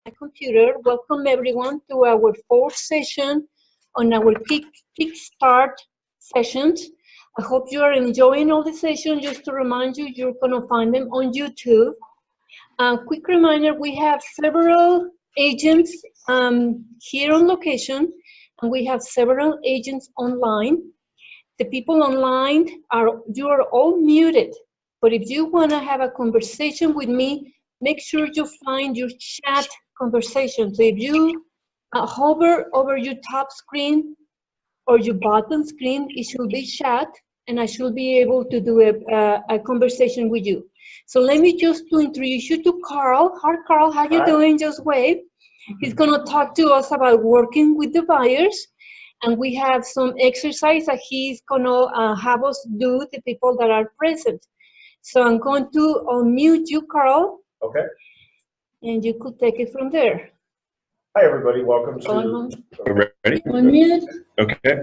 my computer. Welcome everyone to our fourth session on our Kickstart sessions. I hope you are enjoying all the sessions. Just to remind you, you're going to find them on YouTube. Quick reminder, we have several agents here on location, and we have several agents online. The people online you are all muted, but if you want to have a conversation with me, make sure you find your chat conversation. So if you hover over your top screen or your bottom screen, it should be chat, and I should be able to do a conversation with you. So let me just to introduce you to Karl. Hi, Karl, how you doing? Just wave. He's going to talk to us about working with the buyers. And we have some exercise that he's going to have us do, the people that are present. So I'm going to unmute you, Karl. Okay. And you could take it from there. Hi, everybody. Welcome to... Ready? Unmute. Okay.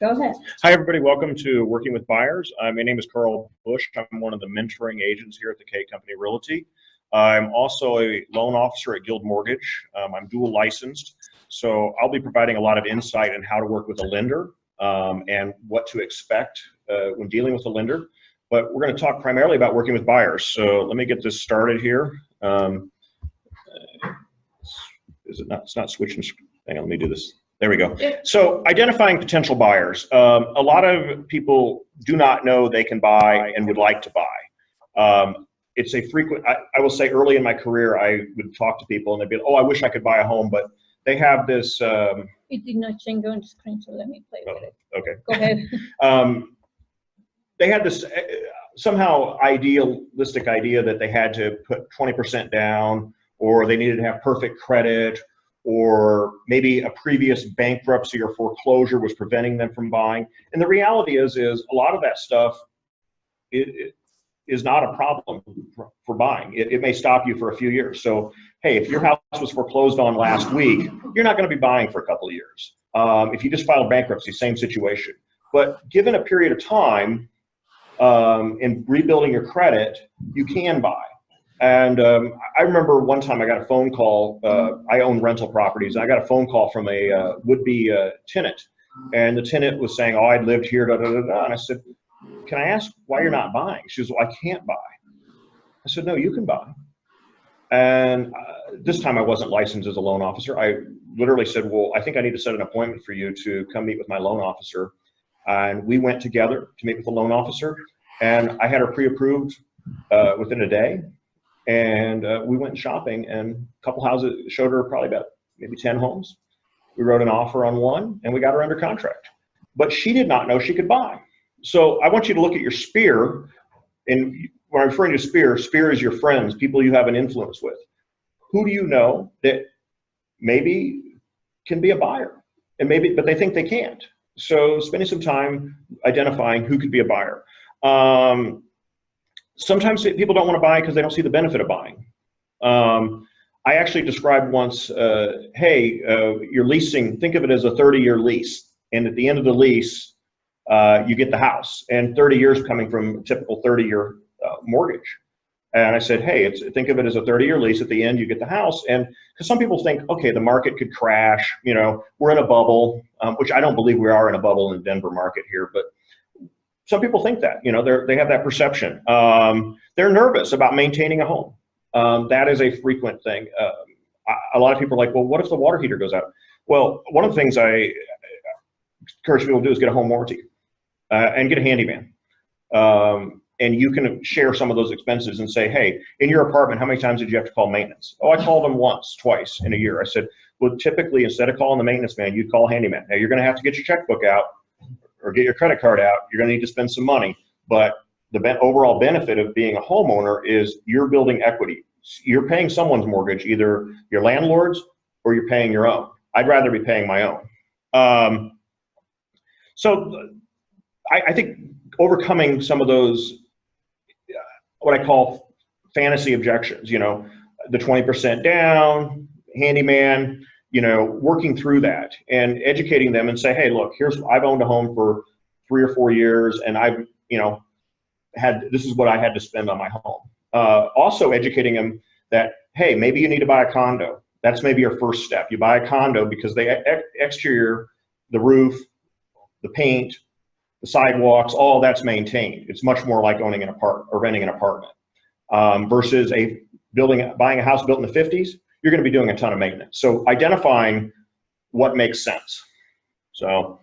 Go ahead. Hi, everybody. Welcome to Working with Buyers. My name is Karl Busch. I'm one of the mentoring agents here at the K Company Realty. I'm also a loan officer at Guild Mortgage. I'm dual licensed. So I'll be providing a lot of insight on how to work with a lender and what to expect when dealing with a lender. But we're going to talk primarily about working with buyers. So let me get this started here. Is it not? It's not switching. Hang on, let me do this. There we go. So identifying potential buyers. A lot of people do not know they can buy and would like to buy. It's a frequent, I will say early in my career, I would talk to people and they'd be like, oh, I wish I could buy a home, but they have this. It did not change on the screen, so let me play with it. Okay. Go ahead. They had this somehow idealistic idea that they had to put 20% down, or they needed to have perfect credit, or maybe a previous bankruptcy or foreclosure was preventing them from buying. And the reality is a lot of that stuff is not a problem for buying. It may stop you for a few years. So, hey, if your house was foreclosed on last week, you're not going to be buying for a couple of years. If you just filed bankruptcy, same situation. But given a period of time in rebuilding your credit, you can buy. And I remember one time I got a phone call. I own rental properties. I got a phone call from a would-be tenant. And the tenant was saying, oh, I'd lived here, da, da, da, da. And I said, can I ask why you're not buying? She was, well, I can't buy. I said, no, you can buy. And this time I wasn't licensed as a loan officer. I literally said, well, I think I need to set an appointment for you to come meet with my loan officer. And we went together to meet with the loan officer. And I had her pre-approved within a day. And we went shopping, and a couple houses showed her probably about maybe 10 homes. We wrote an offer on one, and we got her under contract. But she did not know she could buy. So I want you to look at your sphere, and when I'm referring to sphere is your friends, people you have an influence with. Who do you know that maybe can be a buyer, and but they think they can't? So spending some time identifying who could be a buyer. Sometimes people don't want to buy because they don't see the benefit of buying. I actually described once, hey, you're leasing, think of it as a 30-year lease, and at the end of the lease, you get the house, and 30 years coming from a typical 30-year mortgage. And I said, hey, think of it as a 30-year lease. At the end, you get the house. And because some people think, okay, the market could crash. You know, we're in a bubble, which I don't believe we are in a bubble in the Denver market here. But some people think that, you know, they have that perception. They're nervous about maintaining a home. That is a frequent thing. A lot of people are like, well, what if the water heater goes out? Well, one of the things I encourage people to do is get a home warranty and get a handyman. And you can share some of those expenses and say, hey, in your apartment, how many times did you have to call maintenance? Oh, I called them once, twice in a year. I said, well, typically, instead of calling the maintenance man, you'd call a handyman. Now, you're going to have to get your checkbook out or get your credit card out. You're going to need to spend some money. But the overall benefit of being a homeowner is you're building equity. You're paying someone's mortgage, either your landlord's or you're paying your own. I'd rather be paying my own. So I think overcoming some of those, what I call fantasy objections, you know, the 20% down, handyman, you know, working through that and educating them and say, hey, look, I've owned a home for 3 or 4 years, and I've, you know, this is what I had to spend on my home. Also educating them that, hey, maybe you need to buy a condo, That's maybe your first step. You buy a condo because the exterior, the roof, the paint, the sidewalks, all that's maintained. It's much more like owning an apartment or renting an apartment versus buying a house built in the 50s. You're going to be doing a ton of maintenance. So identifying what makes sense. So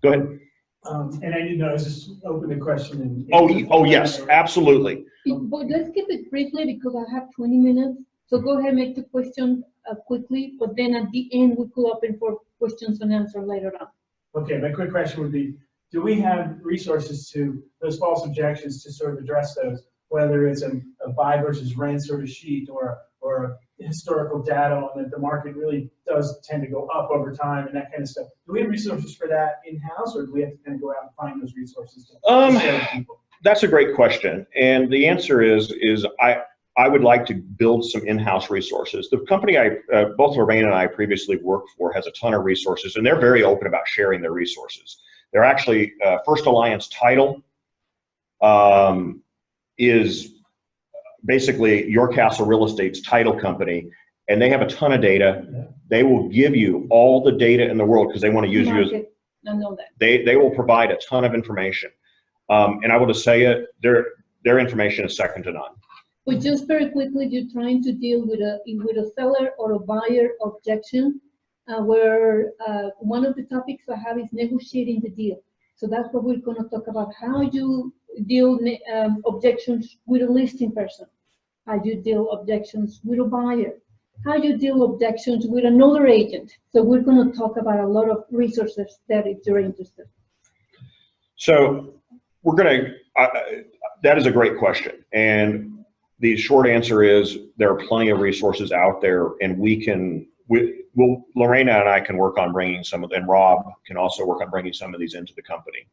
go ahead. And I didn't know, I was just open to question. Oh, yes, absolutely. But let's keep it briefly because I have 20 minutes. So go ahead and make the question quickly, but then at the end, we could open for questions and answers later on. Okay, my quick question would be, do we have resources to those false objections to sort of address those, whether it's a buy versus rent sort of sheet or historical data on that the market really does tend to go up over time and that kind of stuff? Do we have resources for that in-house, or do we have to kind of go out and find those resources to share with people? That's a great question. And the answer is I would like to build some in-house resources. The company both Lorraine and I previously worked for has a ton of resources, and they're very open about sharing their resources. They're actually, First Alliance Title is basically Your Castle Real Estate's title company, and they have a ton of data. Yeah. They will give you all the data in the world because they want to use you as, I know that. they will provide a ton of information. And I will just say it, their information is second to none. But just very quickly, you're trying to deal with a seller or a buyer objection, where one of the topics I have is negotiating the deal. So that's what we're going to talk about: how you deal objections with a listing person, how you deal objections with a buyer, how you deal objections with another agent. So we're going to talk about a lot of resources there if you're interested. So we're going to. That is a great question, and the short answer is there are plenty of resources out there, and Lorena and I can work on bringing some of them, and Rob can also work on bringing some of these into the company,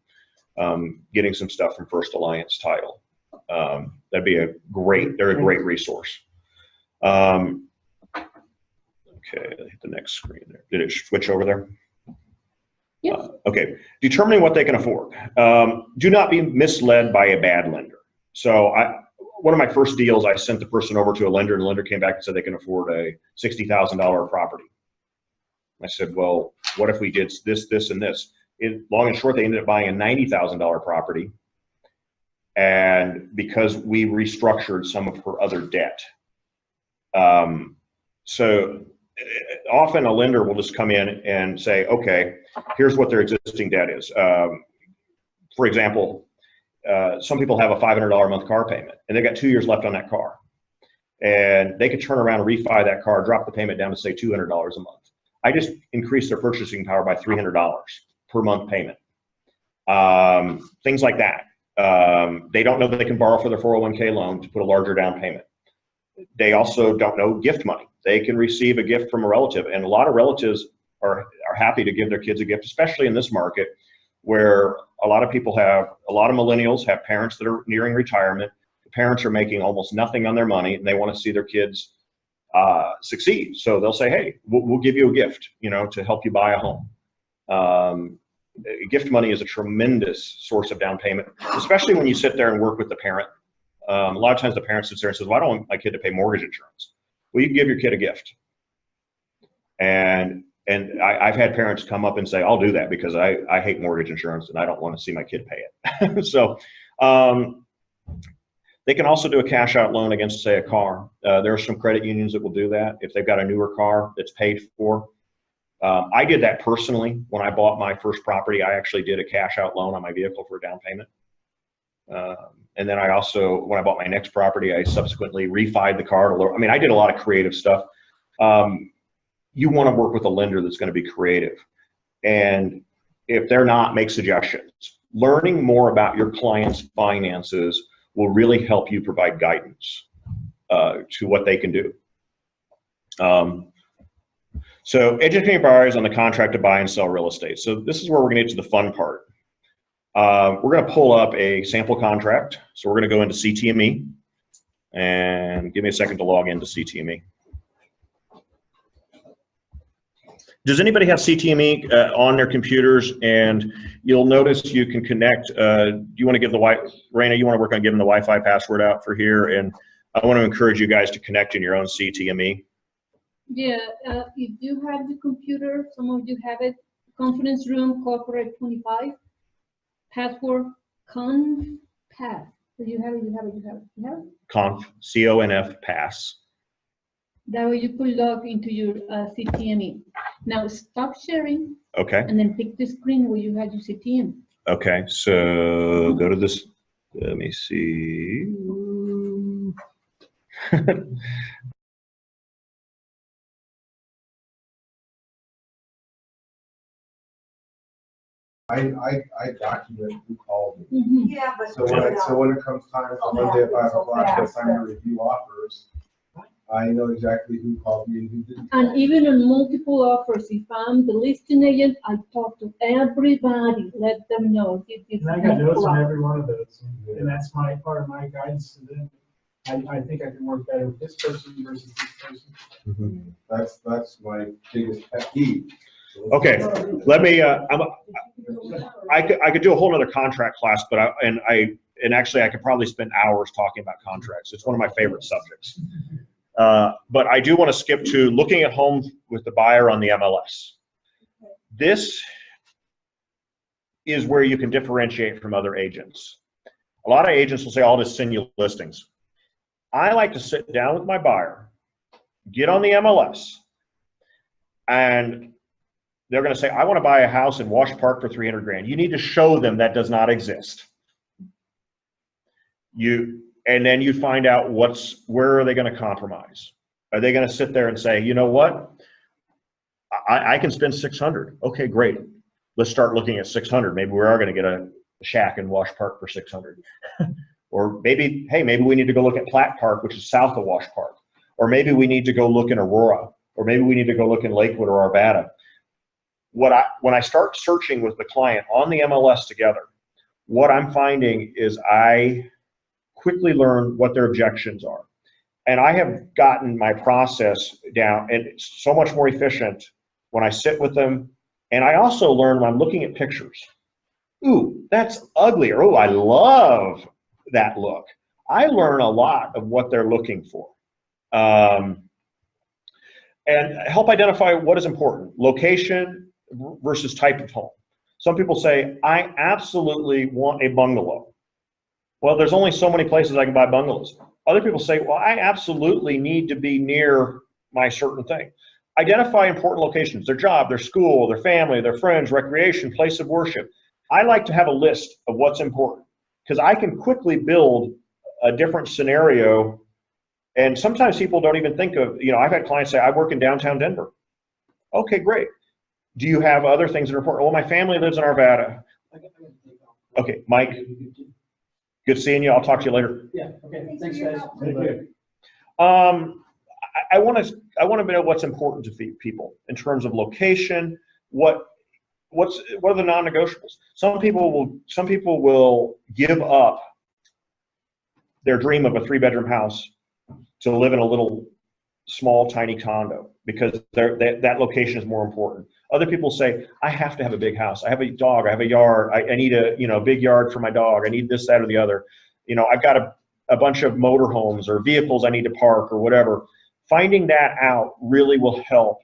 getting some stuff from First Alliance Title. That'd be they're a great resource. Okay, hit the next screen there. Did it switch over there? Yeah. Okay, determining what they can afford. Do not be misled by a bad lender. So one of my first deals, I sent the person over to a lender, and the lender came back and said they can afford a $60,000 property. I said, well, what if we did this, this, and this? Long and short, they ended up buying a $90,000 property, and because we restructured some of her other debt. So often a lender will just come in and say, okay, here's what their existing debt is. For example, some people have a $500 a month car payment, and they've got 2 years left on that car. And they could turn around and refi that car, drop the payment down to say $200 a month. I just increased their purchasing power by $300 per month payment. Things like that. They don't know that they can borrow for their 401k loan to put a larger down payment. They also don't know gift money. They can receive a gift from a relative, and a lot of relatives are happy to give their kids a gift, especially in this market where a lot of millennials have parents that are nearing retirement. The parents are making almost nothing on their money, and they want to see their kids succeed. So they'll say, hey, we'll give you a gift, to help you buy a home. Gift money is a tremendous source of down payment, especially when you sit there and work with the parent. A lot of times the parent sits there and says, well, I don't want my kid to pay mortgage insurance. Well, you can give your kid a gift. And I've had parents come up and say, I'll do that because I hate mortgage insurance and I don't want to see my kid pay it. So they can also do a cash out loan against, say, a car. There are some credit unions that will do that if they've got a newer car that's paid for. I did that personally. When I bought my first property, I actually did a cash out loan on my vehicle for a down payment. And then I also, when I bought my next property, I subsequently refied the car. I did a lot of creative stuff. You want to work with a lender that's going to be creative. And if they're not, make suggestions. Learning more about your client's finances will really help you provide guidance to what they can do. So educating buyers on the contract to buy and sell real estate. So this is where we're going to get to the fun part. We're going to pull up a sample contract. So we're going to go into CTME, and give me a second to log into CTME. Does anybody have CTME on their computers? And you'll notice you can connect. Do you want to give Raina, you want to work on giving the Wi-Fi password out for here? And I want to encourage you guys to connect in your own CTME. Yeah, if you have the computer, some of you have it, conference room, corporate 25, password conf-pass. So you have it, you have it, you have it, you have it. Conf, C-O-N-F, pass. That way you could log into your CTME. Now stop sharing Okay. and then pick the screen where you had your CTM. Okay, so go to this, let me see. I document who called me. Mhm. Yeah, but. So when it comes time for Monday at 5 o'clock, it's time to review offers. I know exactly who called me and who didn't. And even on multiple offers, if I'm the listing agent, I talk to everybody, let them know. And I got notes on every one of those, and that's my part of my guidance to them. I think I can work better with this person versus this person. Mhm. That's my biggest pet peeve. Okay, let me, I could do a whole other contract class, but actually I could probably spend hours talking about contracts. It's one of my favorite subjects. But I do want to skip to looking at homes with the buyer on the MLS. This is where you can differentiate from other agents. A lot of agents will say, I'll just send you listings. I like to sit down with my buyer, get on the MLS, and they're going to say, I want to buy a house in Wash Park for 300 grand. You need to show them that does not exist. And then you find out where are they going to compromise? Are they going to sit there and say, you know what? I can spend 600. Okay, great. Let's start looking at 600. Maybe we are going to get a shack in Wash Park for 600. Or maybe, hey, maybe we need to go look at Platt Park, which is south of Wash Park. Or maybe we need to go look in Aurora. Or maybe we need to go look in Lakewood or Arvada. When I start searching with the client on the MLS together, what I'm finding is I quickly learn what their objections are. And I have gotten my process down, and it's so much more efficient when I sit with them. And I also learn when I'm looking at pictures. Ooh, that's ugly, or oh, I love that look. I learn a lot of what they're looking for. And help identify what is important. Location versus type of home. Some people say, I absolutely want a bungalow. Well, there's only so many places I can buy bungalows. Other people say, well, I absolutely need to be near my certain thing. Identify important locations, their job, their school, their family, their friends, recreation, place of worship. I like to have a list of what's important because I can quickly build a different scenario. And sometimes people don't even think of, I've had clients say, I work in downtown Denver. Okay, great. Do you have other things that are important? Well, my family lives in Arvada. Okay, Mike, good seeing you. I'll talk to you later. Yeah, okay, thanks guys. Thank you. I want to know what's important to people in terms of location. What are the non-negotiables? Some people will give up their dream of a 3-bedroom house to live in a little small tiny condo because that location is more important. Other people say, I have to have a big house. I have a dog. I have a yard. I need a big yard for my dog. I need this, that, or the other. I've got a bunch of motorhomes or vehicles I need to park or whatever. Finding that out really will help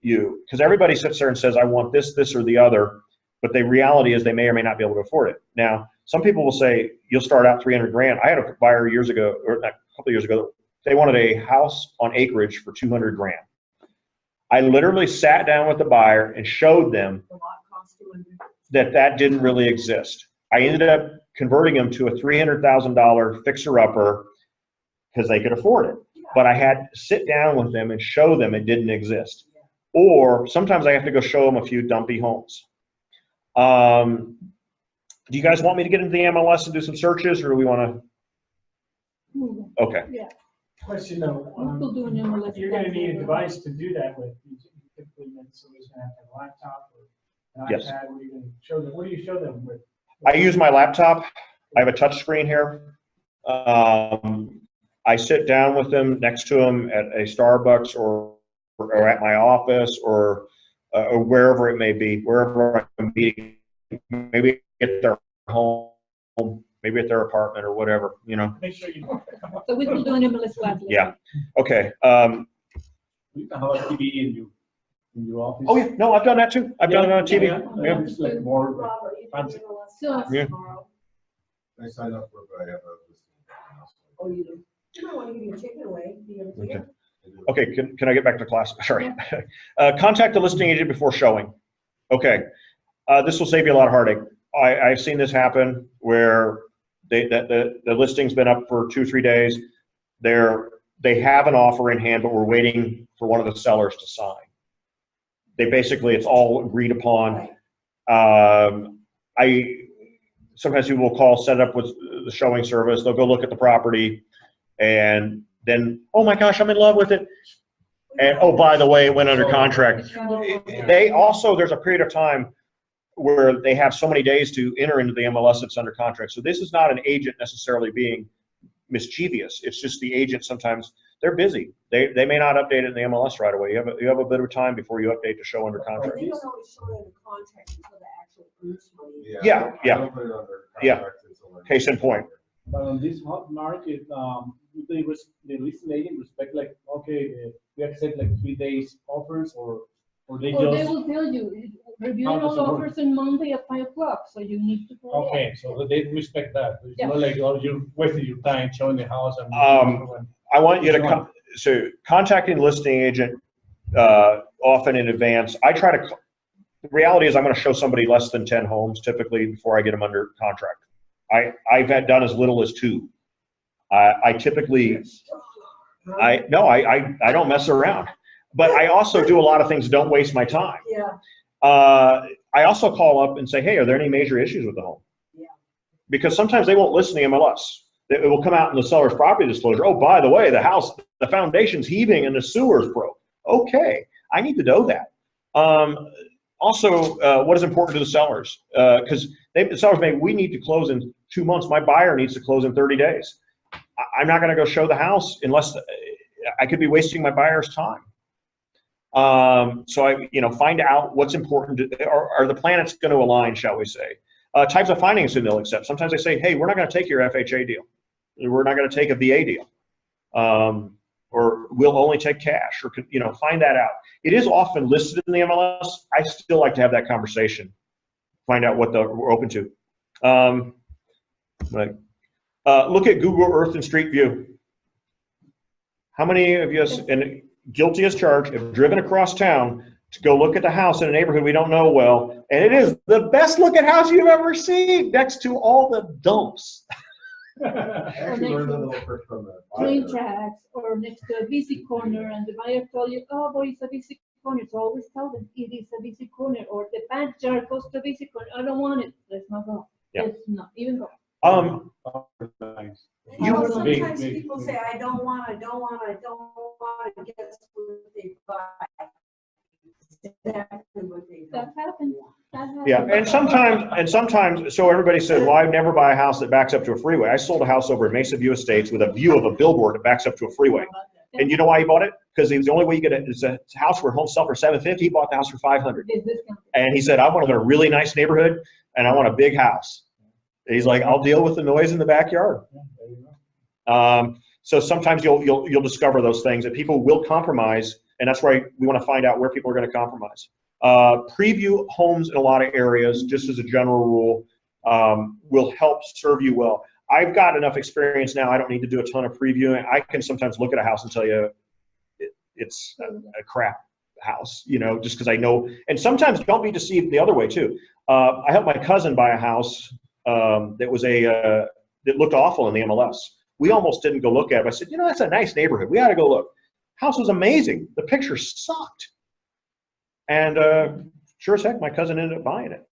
you because everybody sits there and says, I want this, this, or the other. But the reality is they may or may not be able to afford it. Now, some people will say, you'll start out 300 grand. I had a buyer years ago, or a couple of years ago, they wanted a house on acreage for 200 grand. I literally sat down with the buyer and showed them that didn't really exist. I ended up converting them to a $300,000 fixer-upper because they could afford it. But I had to sit down with them and show them it didn't exist. Or sometimes I have to go show them a few dumpy homes. Do you guys want me to get into the MLS and do some searches, or do we want to? Okay. Yeah. Question though, you're going to need a device to do that with. You typically, somebody's going to have to have a laptop or an Yes. iPad. What are you going to show them? What do you show them with? I use my laptop. I have a touch screen here. I sit down with them next to them at a Starbucks or at my office or wherever it may be, wherever I'm meeting, maybe at their home, maybe at their apartment or whatever, Make sure you. So we could do an MLS gladly. Yeah. Okay. You can have a TV in your office. Oh yeah, no, I've done that too. I've done it on TV. Yeah, it's like more fancy. So, Yeah. I signed up for it, but I have a listing. Oh, you do? You don't want to give your chicken away. Do you have a Okay. chicken? Okay, can I get back to class? Sorry. Contact the listing agent before showing. Okay, this will save you a lot of heartache. I've seen this happen where the listing's been up for 2-3 days. They have an offer in hand, but we're waiting for one of the sellers to sign. It's all agreed upon. Sometimes people will call, set it up with the showing service. They'll go look at the property, and then, oh my gosh, I'm in love with it. And oh, by the way, it went under contract. There's a period of time where they have so many days to enter into the MLS that's under contract. So this is not an agent necessarily being mischievous. It's just the agent sometimes, they're busy. They may not update it in the MLS right away. You have a bit of time before you update to show under contract. They don't always show it in the contract until the actual earns money. Yeah. I don't put it under contract until I- Case in point. But on this hot market, the listing agent respect like, okay, we accept like 3 days offers or they or they just, will tell you, review How does all it work? offers on Monday at 5 o'clock, so you need to. okay, so they respect that. It's Yeah. not like, oh, you're wasting your time showing the house and. I want you to contacting the listing agent often in advance. The reality is I'm going to show somebody less than 10 homes typically before I get them under contract. I've had done as little as 2. I typically, I don't mess around, but I also do a lot of things that don't waste my time. Yeah. I also call up and say, hey, are there any major issues with the home? Yeah. Because sometimes they won't listen to MLS. It will come out in the seller's property disclosure. Oh, by the way, the foundation's heaving and the sewer's broke. Okay, I need to know that. Also, what is important to the sellers? Because the sellers we need to close in 2 months. My buyer needs to close in 30 days. I'm not going to go show the house unless I could be wasting my buyer's time. So find out what's important. Are the planets going to align, shall we say? Types of financing they'll accept. Sometimes they say, hey, we're not going to take your FHA deal. We're not going to take a VA deal. Or we'll only take cash, or find that out. It is often listed in the MLS. I still like to have that conversation, find out what we're open to. Look at Google Earth and Street View. How many of you, and guilty as charged, have driven across town to go look at the house in a neighborhood we don't know well, and it is the best looking house you've ever seen next to all the dumps. I actually learned a little trick from the Train buyer. tracks or next to a busy corner, and the buyer told you, oh boy, it's a busy corner. So always tell them it is a busy corner, or the backyard goes to a busy corner. I don't want it. Let's not go. Yeah. Let's not even go. Nice. You know, Big, sometimes big, people big. say, I don't want, guess what they buy. Exactly what they That buy. happened. That happened. Yeah, and sometimes, so everybody said, well, I'd never buy a house that backs up to a freeway. I sold a house over in Mesa View Estates with a view of a billboard that backs up to a freeway. And you know why he bought it? Because it was the only way you get it. It's a house where homes sell for $750. He bought the house for $500. And he said, I want to live in a really nice neighborhood, and I want a big house. And he's like, I'll deal with the noise in the backyard. So sometimes you'll discover those things that people will compromise, and that's why we want to find out where people are going to compromise. Preview homes in a lot of areas, just as a general rule, will help serve you well. I've got enough experience now. I don't need to do a ton of previewing. I can sometimes look at a house and tell you it's a crap house, just because I know. And sometimes don't be deceived the other way too. I helped my cousin buy a house that looked awful in the MLS. We almost didn't go look at it. I said, that's a nice neighborhood. We ought to go look. House was amazing. The pictures sucked. And sure as heck, my cousin ended up buying it.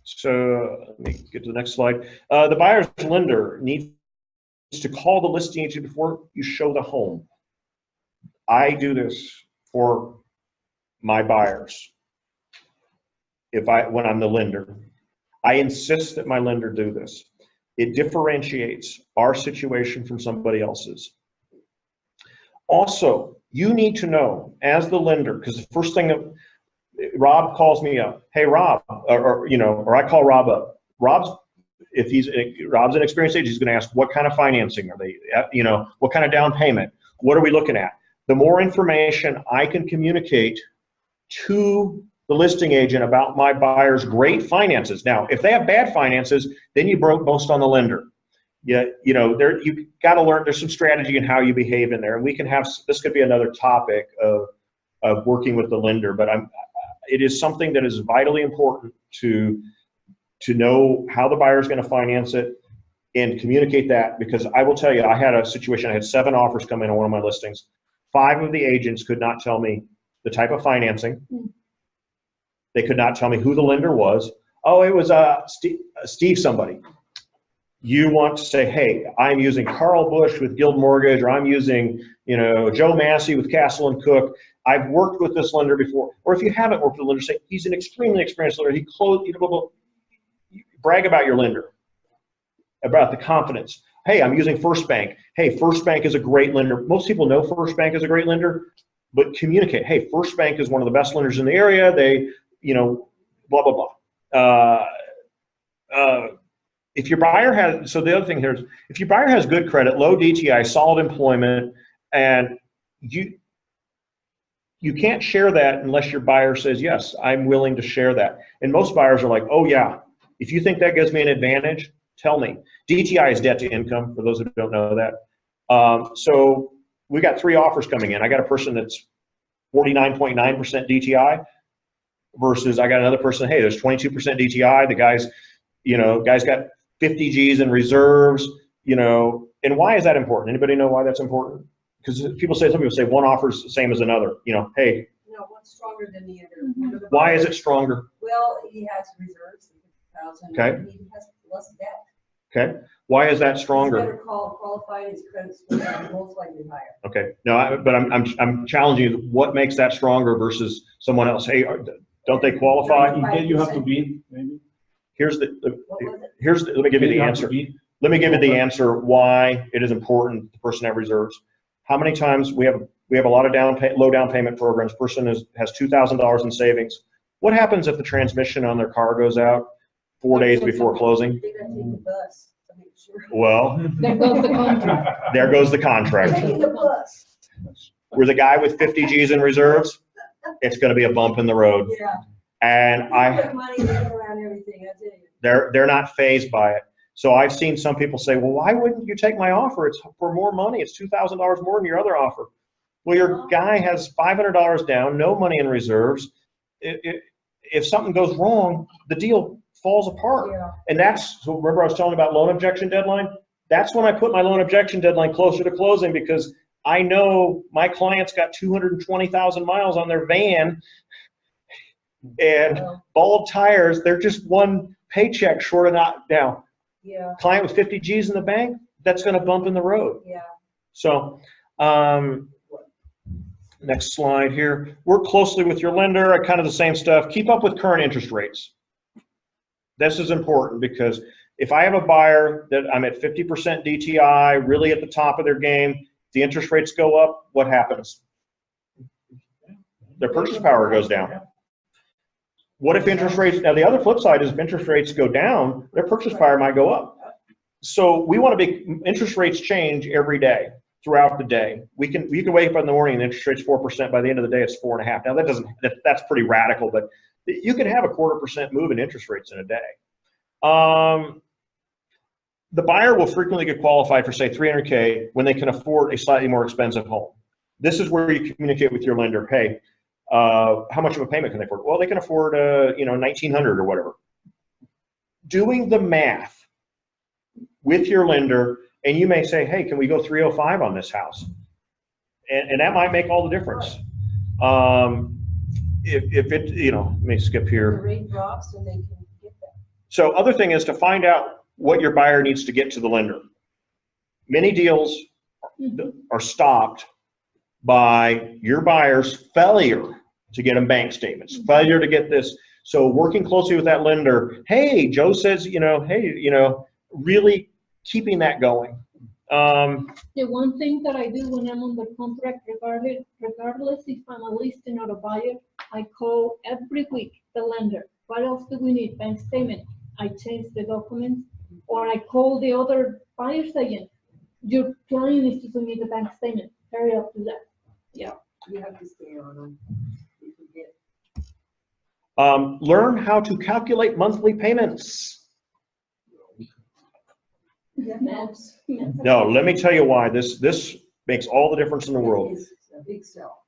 So let me get to the next slide. The buyer's lender needs to call the listing agent before you show the home. I do this for my buyers. When I'm the lender, I insist that my lender do this. It differentiates our situation from somebody else's. Also, you need to know as the lender, because the first thing that Rob calls me up, hey Rob, or I call Rob up. Rob's an experienced agent, he's going to ask what kind of financing are they, what kind of down payment, what are we looking at? The more information I can communicate to the listing agent about my buyer's great finances. Now, if they have bad finances, then you broke most on the lender. Yeah, you know, you got to learn. There's some strategy in how you behave in there, and we can have. This could be another topic of working with the lender, but it is something that is vitally important to know how the buyer is going to finance it and communicate that, because I will tell you, I had a situation. I had 7 offers come in on one of my listings. 5 of the agents could not tell me the type of financing. They could not tell me who the lender was. Oh, it was Steve somebody. You want to say, hey, I'm using Karl Busch with Guild Mortgage, or I'm using, you know, Joe Massey with Castle and Cook. I've worked with this lender before. Or if you haven't worked with a lender, say he's an extremely experienced lender. He closed, you know, brag about your lender, about the confidence. Hey, I'm using First Bank. Hey, First Bank is a great lender. Most people know First Bank is a great lender, but communicate. Hey, First Bank is one of the best lenders in the area. They, you know, blah, blah, blah. If your buyer has, so the other thing here is, if your buyer has good credit, low DTI, solid employment, and you can't share that unless your buyer says, yes, I'm willing to share that. And most buyers are like, oh yeah, if you think that gives me an advantage, tell me. DTI is debt to income, for those who don't know that. So we got 3 offers coming in. I got a person that's 49.9% DTI versus I got another person, hey, there's 22% DTI. The guy's got 50 G's in reserves, you know. And why is that important? Anybody know why that's important? Because some people say one offer is the same as another. You know, hey. No, one's stronger than the other. Why is it stronger? Well, he has reserves, Okay. and he has less debt. Okay. Why is that stronger? He's better qualified, his credit score is most likely higher. Okay. No, but I'm challenging you. What makes that stronger versus someone else? Hey, don't they qualify? You have to beat, maybe. Let me give you the answer. Let me give you the answer why it is important the person have reserves. How many times we have a lot of low down payment programs. Person has $2,000 in savings. What happens if the transmission on their car goes out 4 days before closing? They gotta take the bus to make sure. Well, There goes the contract. there goes the contract. Taking the bus. With a guy with 50 G's in reserves, it's going to be a bump in the road. Yeah. And Put money around everything, I tell you. they're not fazed by it. So I've seen some people say, well, why wouldn't you take my offer? It's for more money. It's $2,000 more than your other offer. Well, your guy has $500 down, no money in reserves. If something goes wrong, the deal falls apart. Yeah. And so remember I was telling you about loan objection deadline? That's when I put my loan objection deadline closer to closing, because I know my client's got 220,000 miles on their van and bald tires. They're just one paycheck short of not now. Yeah. Client with 50 G's in the bank, that's going to bump in the road. Yeah. So next slide here. Work closely with your lender, kind of the same stuff. Keep up with current interest rates. This is important, because if I have a buyer that I'm at 50% DTI, really at the top of their game, the interest rates go up, what happens? Their purchase power goes down. What if interest rates, now the other flip side is if interest rates go down, their purchase power might go up. So we want to interest rates change every day, throughout the day. You can wake up in the morning and interest rates 4%, by the end of the day it's 4.5%. Now that's pretty radical, but you can have a 0.25% move in interest rates in a day. The buyer will frequently get qualified for, say, $300K when they can afford a slightly more expensive home. This is where you communicate with your lender. Hey, how much of a payment can they afford? Well, they can afford, $1,900 or whatever. Doing the math with your lender, and you may say, hey, can we go 305 on this house? And that might make all the difference. If it, let me skip here. The rate drops and they can get that. So other thing is to find out what your buyer needs to get to the lender. Many deals are stopped by your buyer's failure to get them bank statements, failure to get this. So working closely with that lender, hey, Joe says, really keeping that going. The one thing that I do when I'm under contract, regardless if I'm a listing or a buyer, I call every week the lender. What else do we need? Bank statement. I change the documents, or I call the other buyer's agent. Your client needs to submit the bank statement. Hurry up to that. You have to stay on them. You forget. Learn how to calculate monthly payments. Maps. No, let me tell you why. This makes all the difference in the world. It's a big sell.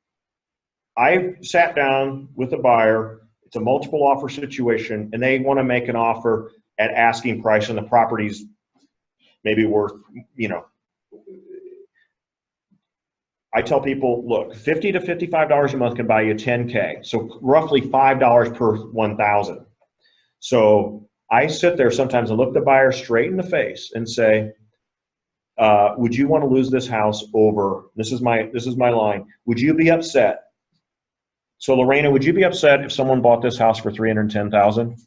I sat down with a buyer. It's a multiple offer situation, and they want to make an offer at asking price, and the property's maybe worth, I tell people, look, $50 to $55 a month can buy you 10K. So roughly $5 per 1,000. So I sit there sometimes and look the buyer straight in the face and say, would you want to lose this house over, this is my line, would you be upset? So Lorena, would you be upset if someone bought this house for $310,000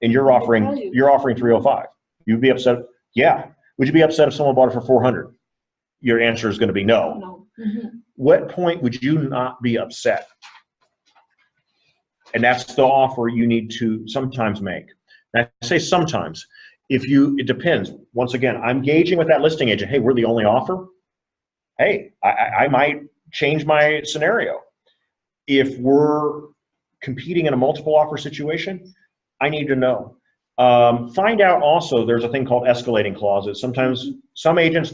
and you're offering 305? You'd be upset? Yeah. Would you be upset if someone bought it for 400? Your answer is going to be no. No. What point would you not be upset? And that's the offer you need to sometimes make. And I say sometimes. It depends. Once again, I'm gauging with that listing agent. Hey, we're the only offer. Hey, I might change my scenario. If we're competing in a multiple offer situation, I need to know. Find out also, there's a thing called escalating clauses. Sometimes some agents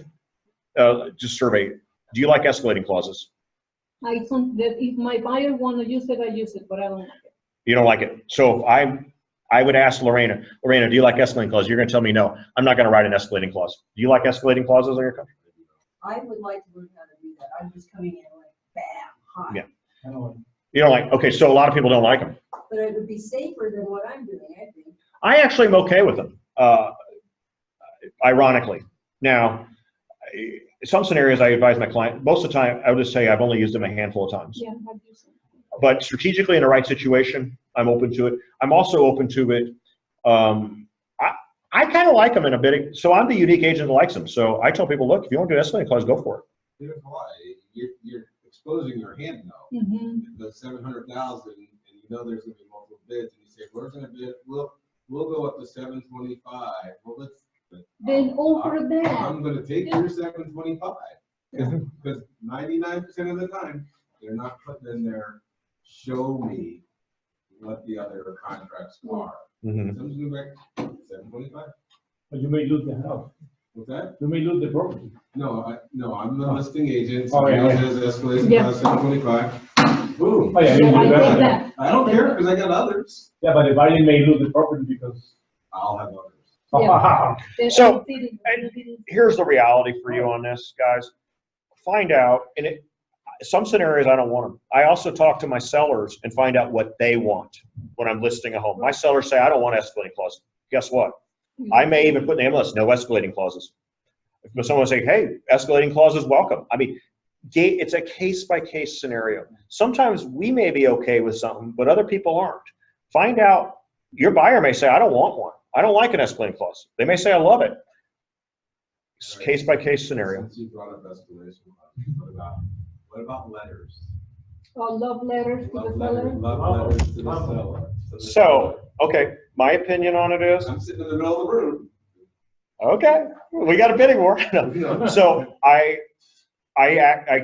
just survey, do you like escalating clauses? I don't, that if my buyer want to use it, I use it, but I don't like it. You don't like it. So I would ask Lorena, do you like escalating clauses? You're going to tell me no. I'm not going to write an escalating clause. Do you like escalating clauses on your contract? I would like to learn how to do that. I'm just coming in like bam, hot. Yeah. You don't like, okay, so a lot of people don't like them. But it would be safer than what I'm doing, I think. I actually am okay with them, ironically. Now, some scenarios I advise my client, most of the time, I would just say I've only used them a handful of times. Yeah, I've used it. But strategically in the right situation, I'm open to it. I'm also open to it. I kind of like them in a bit. So I'm the unique agent that likes them. So I tell people, look, if you want to do escalating clause, go for it. Here's why. You're exposing your hand though. The 700,000, and you know there's going to be multiple bids, and you say we're going to bid. We'll go up to 725. Well, let's. Then over that. I'm going to take your 725 because 99% of the time they're not putting in there. Show me what the other contracts are. Someone's going back 725. But you may lose the house. What's that? You may lose the property. No, I'm the listing agent. Oh, yeah, It says escalation clause 725. Boom. Oh, yeah, Yeah, I you take lose that. I don't care because I got others. Yeah, but the buyer may lose the property because. I'll have others. Yeah. So, here's the reality for you on this, guys. Find out, and some scenarios I don't want them. I also talk to my sellers and find out what they want when I'm listing a home. My sellers say, I don't want escalating clauses. Guess what? I may even put in the MLS, no escalating clauses. If someone say, hey, escalating clauses, welcome. I mean, it's a case-by-case scenario. Sometimes we may be okay with something, but other people aren't. Find out, your buyer may say, I don't want one. I don't like an escalating clause. They may say, I love it. It's case-by-case scenario. Since you brought up escalation clauses, what about letters? Love letters to the seller. Love letters to the seller. So, okay, my opinion on it is, I'm sitting in the middle of the room. okay, we got a bidding war. No. So I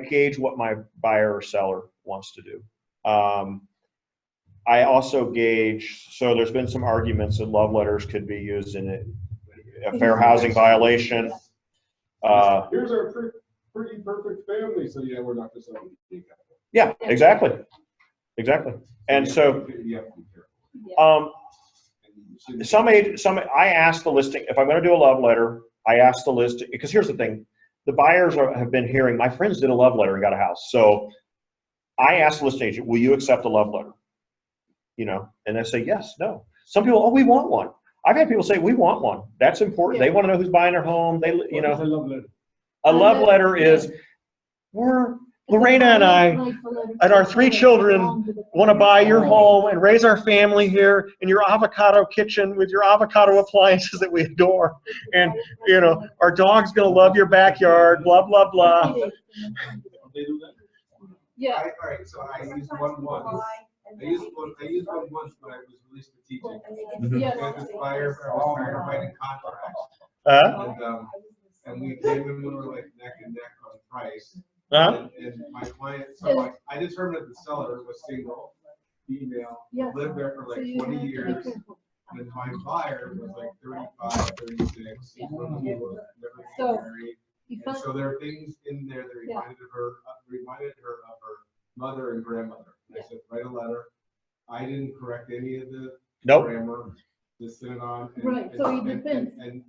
gauge what my buyer or seller wants to do. I also gauge, so there's been some arguments that love letters could be used in a fair housing violation. Here's our pretty perfect family, so yeah, we're not just like. Yeah, exactly. And so, I ask the listing, if I'm going to do a love letter, I ask the listing, because here's the thing, the buyers have been hearing, my friends did a love letter and got a house. So I ask the listing agent, will you accept a love letter? And they say, yes, no. Some people, oh, we want one. I've had people say, we want one. That's important. They want to know who's buying their home. A love letter is, Lorena and I and our 3 children want to buy your home and raise our family here in your avocado kitchen with your avocado appliances that we adore. And, our dog's going to love your backyard, blah, blah, blah. Yeah. All right, so I used one once. I used one once when I was released to teaching. Yes. I was firefighting contracts. And we came in, we were like neck and neck on price. And my client, so I determined that the seller was single, female, Yes. lived there for So like you 20 have to be years. careful. And my buyer was like 35, 36, never been So, married. If And I, so there are things in there that reminded her of her mother and grandmother. And I said, write a letter. I didn't correct any of the Nope. grammar, just sent it on. Right, so it depends. And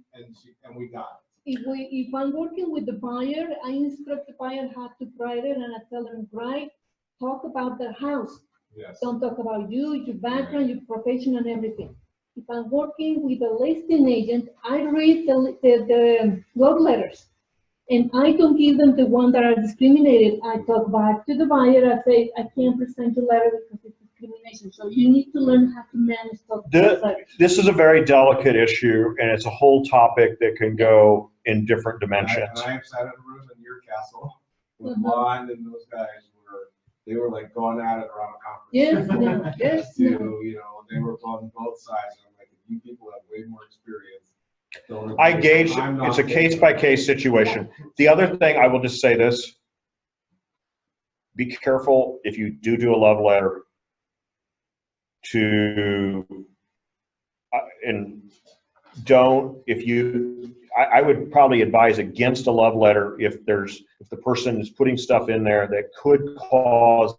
we got if I'm working with the buyer, I instruct the buyer how to write it, and I tell them, write, talk about the house. it. Yes. Don't talk about you, your background, your profession, and everything. If I'm working with a listing agent, I read the love letters. And I don't give them the one that are discriminated. I talk back to the buyer. I say, I can't present your letter because it's discrimination. So you need to learn how to manage those letters. This is a very delicate issue, and it's a whole topic that can go in different dimensions. And I have sat in a room in your castle with Lon and those guys they were like going at it around a conference. Yes, no, yes, no. You know, they were on both sides. And I'm like, you people have way more experience. I gauge, it's a case-by-case situation. The other thing, I will just say this, be careful if you do a love letter to, and don't, I would probably advise against a love letter if the person is putting stuff in there that could cause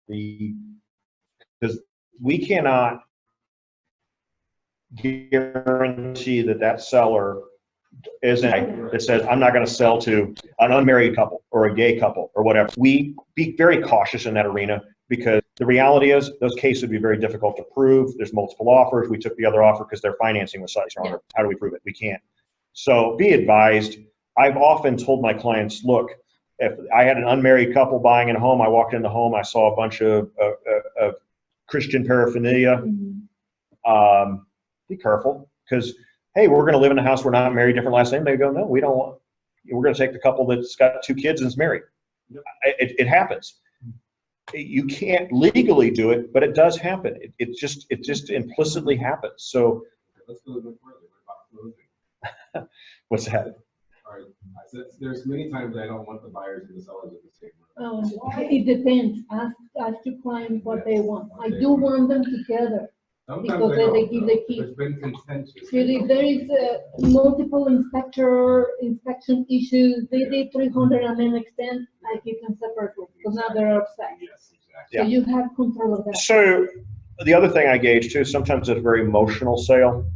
because we cannot guarantee that seller isn't that says, I'm not going to sell to an unmarried couple or a gay couple or whatever. We be very cautious in that arena because the reality is those cases would be very difficult to prove. There's multiple offers. We took the other offer because their financing was slightly stronger. How do we prove it? We can't. So be advised. I've often told my clients, look, if I had an unmarried couple buying a home, I walked in the home, I saw a bunch of Christian paraphernalia. Be careful because, hey, we're going to live in a house, we're not married, different last name. They go, no, we don't want, we're going to take the couple that's got 2 kids and is married. It happens. You can't legally do it, but it does happen. It just implicitly happens. So let's go a bit further. What about closing? What's that? All right. I said, there's many times I don't want the buyers and the sellers in the same room. It depends. Ask your client what they want. I do want them together. Sometimes Because they give the key. There's been contentious. If there is multiple inspection issues, they did 300 and then extend, I keep them separately because now they're upset. Yes, exactly. So you have control of that. So the other thing I gauge too, sometimes it's a very emotional sale.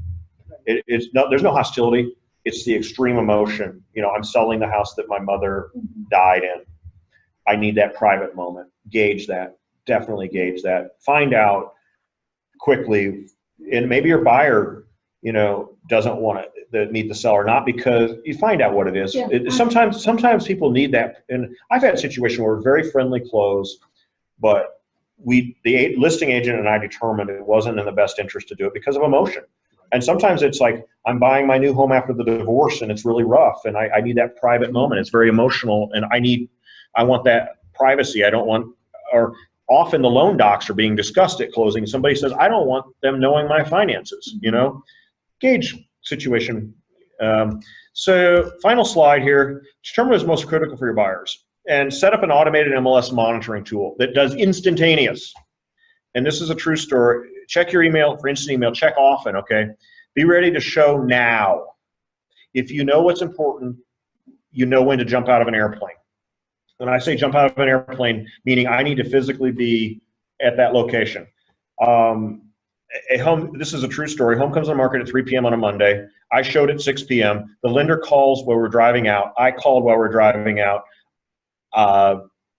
There's no hostility. It's the extreme emotion. You know, I'm selling the house that my mother died in. I need that private moment. Gauge that. Definitely gauge that. Find out quickly, and maybe your buyer, you know, doesn't want to meet the seller, not because you find out what it is. Yeah. Sometimes people need that, and I've had a situation where we're very friendly close, but the listing agent and I determined it wasn't in the best interest to do it because of emotion. And sometimes it's like, I'm buying my new home after the divorce and it's really rough and I need that private moment. It's very emotional and I want that privacy. I don't want, or often the loan docs are being discussed at closing. Somebody says, I don't want them knowing my finances, you know, gauge situation. So final slide here, determine what is most critical for your buyers and set up an automated MLS monitoring tool that does instantaneous. And this is a true story. Check your email for instant email, check often, okay? Be ready to show now. If you know what's important, you know when to jump out of an airplane. When I say jump out of an airplane, meaning I need to physically be at that location. This is a true story. Home comes on the market at 3 p.m. on a Monday. I showed at 6 p.m. The lender calls while we're driving out. I called while we're driving out.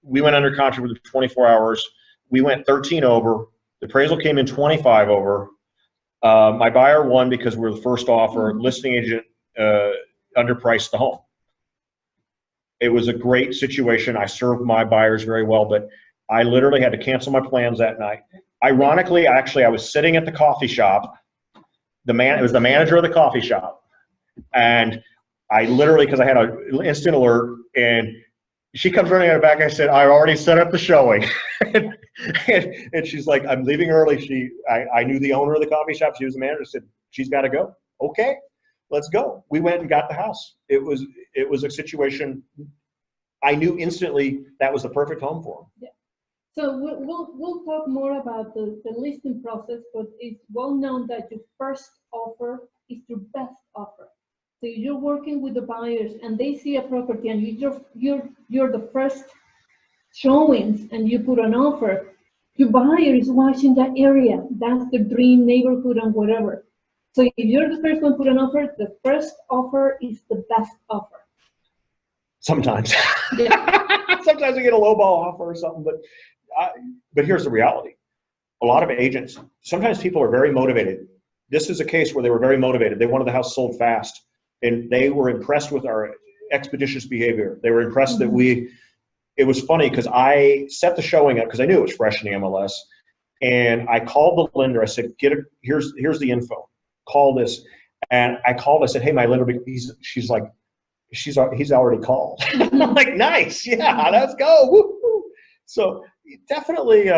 We went under contract within 24 hours. We went 13 over. The appraisal came in 25 over. My buyer won because we were the first offer. Listing agent underpriced the home. It was a great situation. I served my buyers very well, but I literally had to cancel my plans that night. Ironically, I was sitting at the coffee shop. It was the manager of the coffee shop. And I literally, because I had an instant alert, and she comes running out of the back. I said, I already set up the showing. and she's like, I'm leaving early. I knew the owner of the coffee shop. She was the manager. I said, she's got to go. Okay, let's go. We went and got the house. It was a situation. I knew instantly that was the perfect home for them. So we'll talk more about the listing process, but it's well known that your first offer is your best offer. So you're working with the buyers and they see a property and you're the first showings and you put an offer. Your buyer is watching that area. That's the dream neighborhood and whatever. So if you're the first one to put an offer, the first offer is the best offer. Sometimes. Yeah. Sometimes we get a lowball offer or something, but here's the reality. A lot of agents, sometimes people are very motivated. This is a case where they were very motivated. They wanted the house sold fast, and they were impressed with our expeditious behavior. They were impressed that it was funny because I set the showing up because I knew it was fresh in the MLS, and I called the lender. I said, here's the info. Call this. And I called, I said, hey, my lender, she's like, he's already called. I'm like, nice, yeah, let's go. Woo-hoo. So definitely,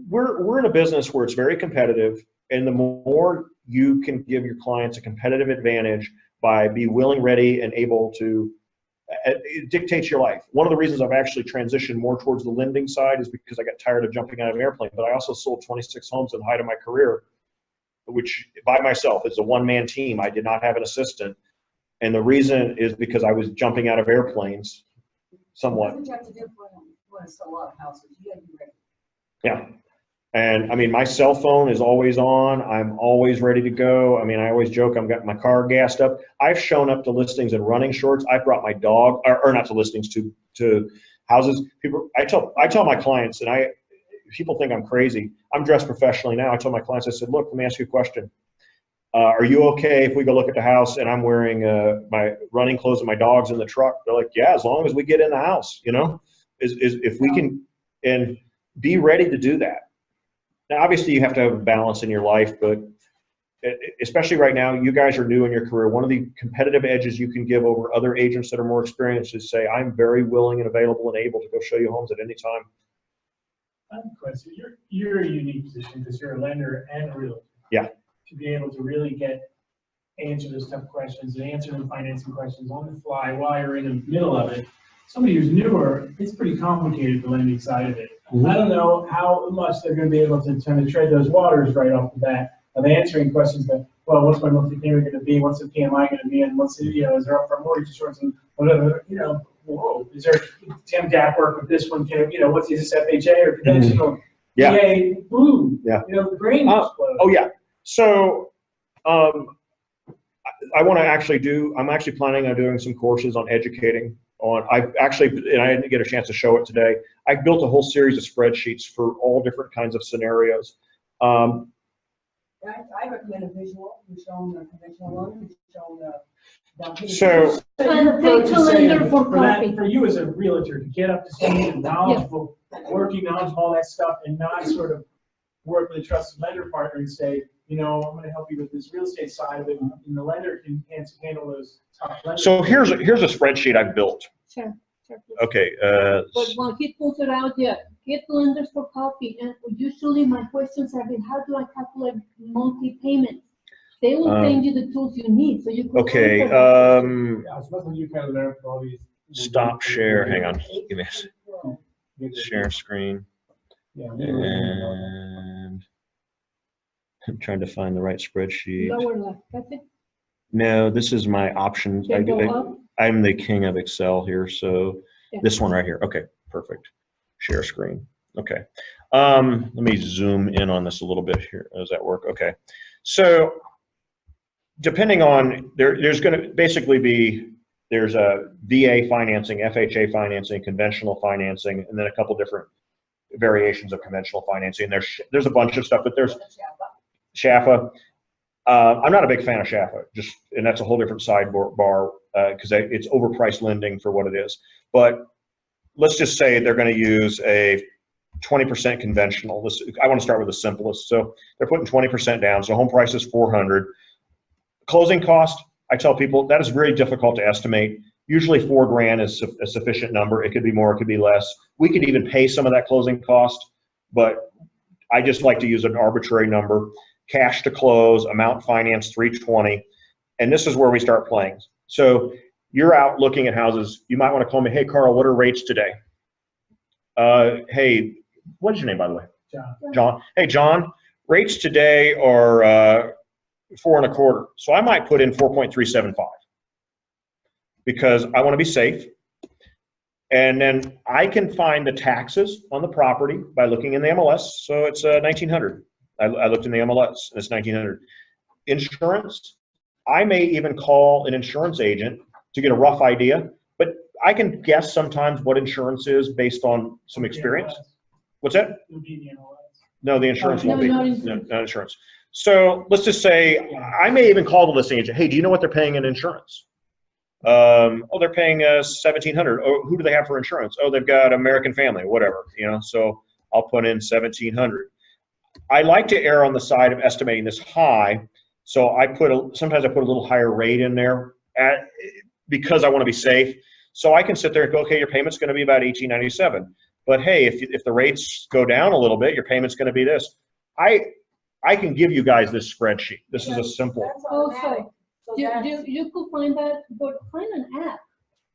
we're in a business where it's very competitive, and the more you can give your clients a competitive advantage by be willing, ready, and able to, it dictates your life. One of the reasons I've actually transitioned more towards the lending side is because I got tired of jumping out of an airplane, but I also sold 26 homes at the height of my career, which by myself, it's a one-man team. I did not have an assistant. And the reason is because I was jumping out of airplanes somewhat. That's what you have to do when it's a lot of houses. You gotta be ready. Yeah. And I mean, my cell phone is always on. I'm always ready to go. I mean, I always joke, I've got my car gassed up. I've shown up to listings in running shorts. I've brought my dog, or not to listings, to houses. I tell my clients, and people think I'm crazy. I'm dressed professionally now. I tell my clients, I said, look, let me ask you a question. Are you okay if we go look at the house and I'm wearing my running clothes and my dog's in the truck? They're like, yeah, as long as we get in the house, if we can, and be ready to do that. Now, obviously you have to have a balance in your life, but especially right now, you guys are new in your career. One of the competitive edges you can give over other agents that are more experienced is say, I'm very willing and available and able to go show you homes at any time. I have a question. You're in a unique position because you're a lender and a realtor. Yeah. To be able to really answer those tough questions and answer the financing questions on the fly while you're in the middle of it. Somebody who's newer, it's pretty complicated, the lending side of it. I don't know how much they're going to be able to kind of tread those waters right off the bat of answering questions that, well, what's my monthly payment going to be? What's the PMI going to be? And what's the, is there upfront mortgage insurance and whatever, whoa, is there Tim Gap work with this one? What's this FHA or conventional? Yeah. PA, boom. Yeah. The brain explodes. Oh yeah. So, I'm actually planning on doing some courses on educating on, and I didn't get a chance to show it today. I built a whole series of spreadsheets for all different kinds of scenarios. I recommend a visual. You show them the conventional loan, you show them the. So, And take a lender for copy. For you as a realtor to get up to speed and knowledgeable, working knowledgeable, all that stuff, and not sort of work with a trusted lender partner and say, I'm going to help you with this real estate side of it, and the lender can handle those tough lenders. so here's a spreadsheet I've built. Sure. Okay. But when he pulls it out, get lenders for copy. And usually my questions have been, how do I calculate monthly payments? They will send you the tools you need. So you can. Okay. Yeah, especially you can learn from all these. Stop share. Hang on. Give me a second. Share screen. Yeah. And I'm trying to find the right spreadsheet. Lower left. That's it. No, this is my options. Okay, go up. I'm the king of Excel here, so Yeah. this one right here. Okay, perfect. Share screen. Okay. Let me zoom in on this a little bit here. Does that work? Okay. So depending on, there's going to basically be, there's a VA financing, FHA financing, conventional financing, and then a couple different variations of conventional financing. There's a bunch of stuff, but there's SHAFA. I'm not a big fan of SHAFA, and that's a whole different sidebar because it's overpriced lending for what it is. But let's just say they're going to use a 20% conventional. I want to start with the simplest. So they're putting 20% down. So home price is $400. Closing cost, I tell people that is very difficult to estimate. Usually $4,000 is a sufficient number. It could be more, it could be less. We could even pay some of that closing cost, but I just like to use an arbitrary number. Cash to close, amount financed $320, and this is where we start playing. So you're out looking at houses. You might want to call me, hey, Carl, what are rates today? Hey, what is your name, by the way? John. John. Hey, John, rates today are 4.25. So I might put in 4.375 because I want to be safe. And then I can find the taxes on the property by looking in the MLS. So it's 1900. I looked in the MLS and it's 1900. Insurance, I may even call an insurance agent to get a rough idea, but I can guess sometimes what insurance is based on some experience. What's that? No, the insurance won't be. No, not insurance. So let's just say I may even call the listing agent. Hey, do you know what they're paying in insurance? Oh, they're paying $1,700. Oh, who do they have for insurance? Oh, they've got American Family, whatever. So I'll put in $1,700. I like to err on the side of estimating this high, so sometimes I put a little higher rate in there because I want to be safe. So I can sit there and go, okay, your payment's going to be about $1,897. But hey, if the rates go down a little bit, your payment's going to be this. I can give you guys this spreadsheet. This is a simple. Also, you could find that, but find an app.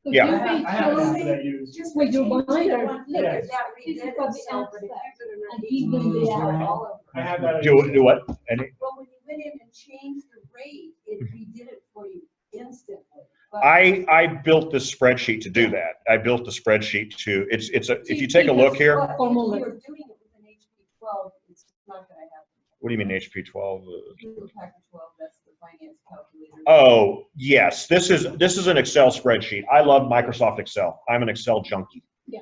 So Yeah. you can I have an show app me that I use. Just with your change binder. it one Look, thing, Yes. that this is redid what the itself, app but it says. kept it And underneath. give them the app. All of I them. have that. Do what? Any? Well, when you went in and changed the rate, it redid it for you instantly. But I built this spreadsheet to do that. I built the spreadsheet to, if you take a look here, But if Formula. you're doing it with an HP 12, it's not gonna happen. what do you mean HP 12? Google Package 12, that's the finance calculator. Oh, yes, this is an Excel spreadsheet. I love Microsoft Excel. I'm an Excel junkie. Yeah.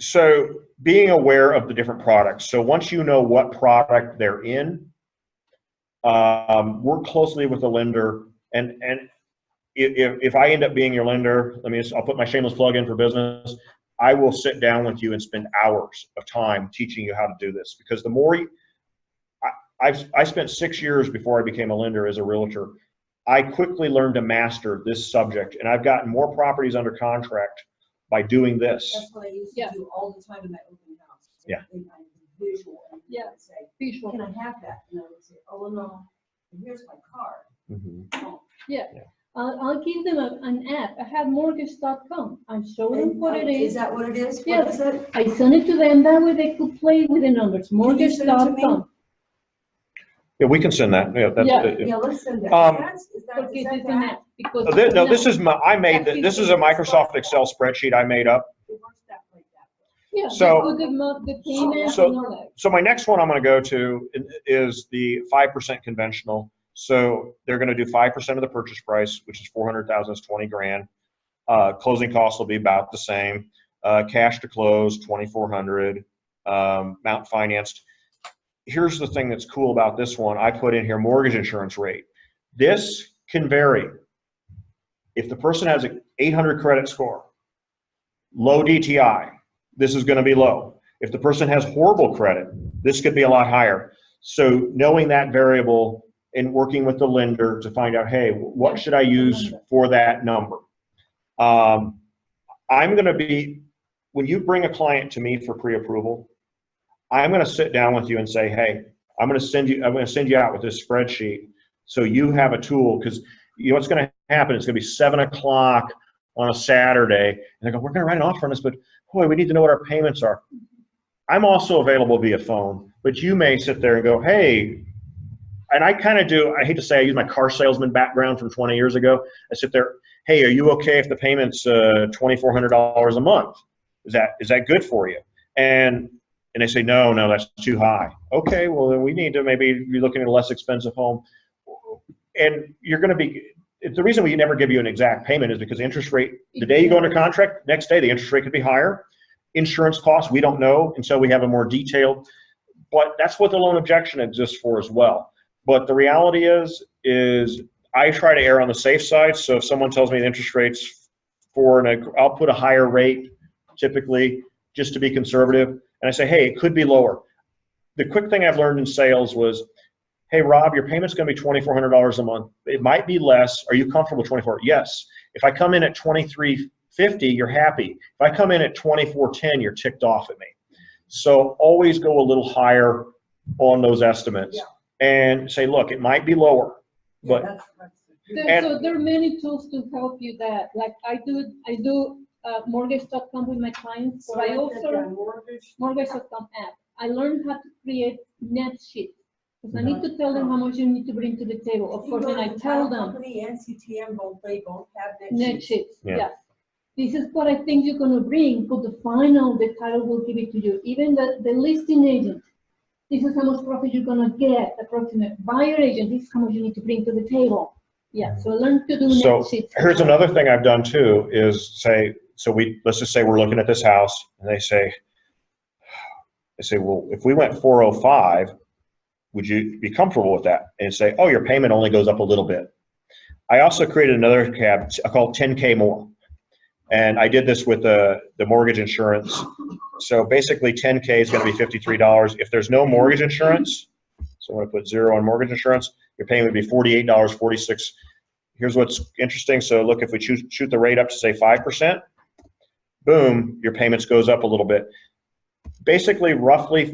So being aware of the different products. So once you know what product they're in, work closely with the lender. And if I end up being your lender, I'll put my shameless plug in for business. I will sit down with you and spend hours of time teaching you how to do this, because the more I spent 6 years before I became a lender as a realtor. I quickly learned to master this subject, and I've gotten more properties under contract by doing this. That's what I used to do all the time in my open house. Yeah. In my visual, and Yeah. I would say, Visual. can I have that? And I would say, oh, no, and here's my card. Mhm. Oh. Yeah. I'll give them an app. I have mortgage.com. I show them what it Is is. that what it is? Yeah. What is it? I send it to them. That way they could play with the numbers. Can you send it to me? Mortgage.com. Yeah, we can send that. Yeah. Yeah, let's send that. Um, Is that Porque that? it's an app. Because No, this is this is a Microsoft Excel spreadsheet I made up. It works stuff like that. Yeah, So- the payments so- and all that. So my next one I'm going to go to is the 5% conventional. So they're going to do 5% of the purchase price, which is 400,000, is 20 grand. Closing costs will be about the same. Cash to close, 2,400. Amount financed. Here's the thing that's cool about this one. I put in here mortgage insurance rate. This can vary. If the person has an 800 credit score, low DTI, this is going to be low. If the person has horrible credit, this could be a lot higher. So knowing that variable and working with the lender to find out, hey, what should I use for that number? I'm going to be, when you bring a client to me for pre-approval, I'm going to sit down with you and say, hey, I'm going to send you out with this spreadsheet so you have a tool, because you know what's going to happen. It's going to be 7 o'clock on a Saturday, and they go, we're going to write an offer on this, but boy, we need to know what our payments are. I'm also available via phone, but you may sit there and go, hey, and I kind of do, I hate to say, I use my car salesman background from 20 years ago. I sit there, hey, are you okay if the payment's $2,400 a month? Is that good for you? And they say, no, that's too high. Okay, well, then we need to maybe be looking at a less expensive home. And you're going to be, the reason we never give you an exact payment is because the interest rate, the day you go under contract, next day the interest rate could be higher. Insurance costs, we don't know until we have a more detailed, but that's what the loan objection exists for as well. But the reality is I try to err on the safe side. So if someone tells me the interest rate's 4, and I'll put a higher rate typically just to be conservative. And I say, hey, it could be lower. The quick thing I've learned in sales was, hey, Rob, your payment's going to be $2,400 a month. It might be less. Are you comfortable with 24? Yes. If I come in at $2,350, you're happy. If I come in at $2,410, you're ticked off at me. So always go a little higher on those estimates. Yeah. And say, look, it might be lower, but And- So there are many tools to help you that, like I do mortgage.com with my clients, but I also, mortgage.com app. I learned how to create net sheets. Because I need to tell them how much you need to bring to the table. Of course, and I tell them. Company and CTM both have Net sheets, Yeah. yes. This is what I think you're gonna bring, but the final, the title will give it to you. Even the listing agent, this is how much profit you're gonna get, approximate. Buyer agent, this is how much you need to bring to the table. Yeah, so learn to do So net sheets. here's another thing I've done too, is say, let's just say we're looking at this house, and they say, well, if we went 405, would you be comfortable with that? And say, oh, your payment only goes up a little bit. I also created another tab, I call it 10K more. And I did this with the mortgage insurance. So basically 10K is going to be $53. If there's no mortgage insurance, so I'm going to put 0 on mortgage insurance, your payment would be $48.46. Here's what's interesting. So look, if we shoot the rate up to say 5%, boom, your payments goes up a little bit. Basically, roughly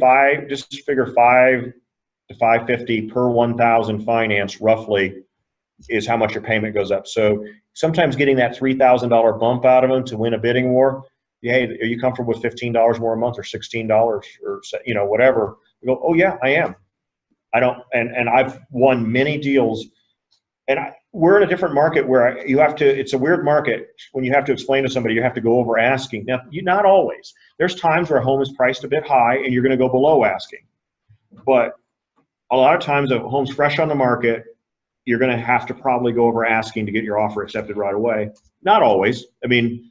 just figure 5 to 550 per 1,000 finance, roughly, is how much your payment goes up. So sometimes getting that $3,000 bump out of them to win a bidding war, hey, are you comfortable with $15 more a month or $16 or whatever? You go, oh yeah, I am. I don't, and I've won many deals, and we're in a different market where you have to, it's a weird market when you have to explain to somebody, you have to go over asking. Now, not always. There's times where a home is priced a bit high and you're going to go below asking. But a lot of times a home's fresh on the market, you're going to have to probably go over asking to get your offer accepted right away. Not always. I mean,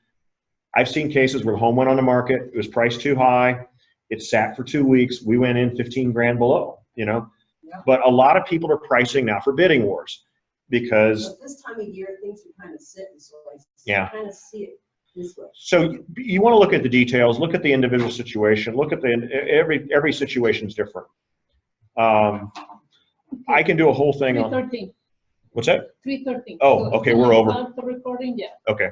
I've seen cases where the home went on the market, it was priced too high, it sat for 2 weeks, we went in 15 grand below, Yeah. But a lot of people are pricing now for bidding wars because. But this time of year, things are kind of sitting, so Yeah. kind of see it this way. So you want to look at the details, look at the individual situation, look at every situation is different. I can do a whole thing on. 3:13. What's that? 3:13. Oh, okay, we're over. The recording, yeah. Okay.